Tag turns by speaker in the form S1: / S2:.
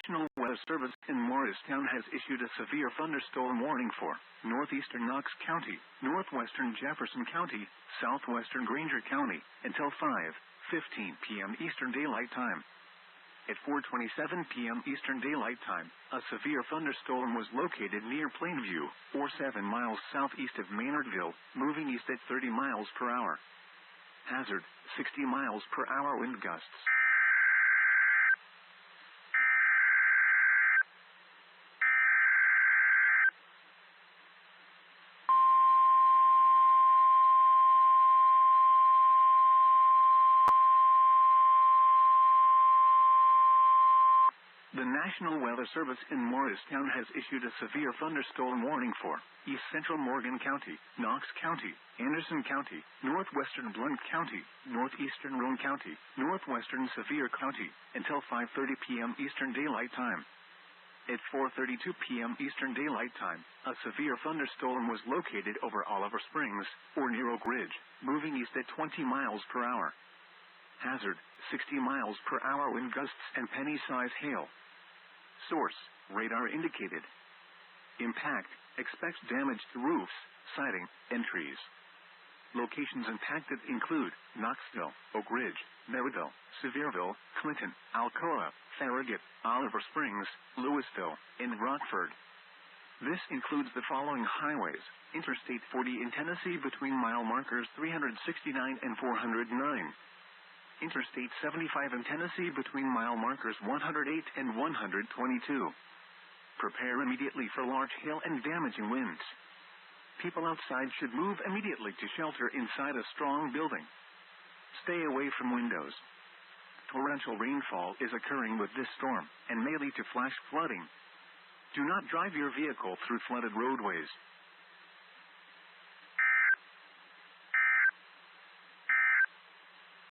S1: National Weather Service in Morristown has issued a severe thunderstorm warning for northeastern Knox County, northwestern Jefferson County, southwestern Granger County, until 5:15 p.m. Eastern Daylight Time. At 4:27 p.m. Eastern Daylight Time, a severe thunderstorm was located near Plainview, or 7 miles southeast of Maryville, moving east at 30 miles per hour. Hazard, 60 miles per hour wind gusts. The National Weather Service in Morristown has issued a severe thunderstorm warning for East Central Morgan County, Knox County, Anderson County, Northwestern Blount County, Northeastern Roane County, Northwestern Sevier County, until 5:30 p.m. Eastern Daylight Time. At 4:32 p.m. Eastern Daylight Time, a severe thunderstorm was located over Oliver Springs, or near Oak Ridge, moving east at 20 miles per hour. Hazard, 60 miles per hour wind gusts and penny-size hail. Source, radar indicated. Impact, expect damage to roofs, siding, and trees. Locations impacted include Knoxville, Oak Ridge, Maryville, Sevierville, Clinton, Alcoa, Farragut, Oliver Springs, Louisville, and Rockford. This includes the following highways: Interstate 40 in Tennessee between mile markers 369 and 409. Interstate 75 in Tennessee between mile markers 108 and 122. Prepare immediately for large hail and damaging winds. People outside should move immediately to shelter inside a strong building. Stay away from windows. Torrential rainfall is occurring with this storm and may lead to flash flooding. Do not drive your vehicle through flooded roadways.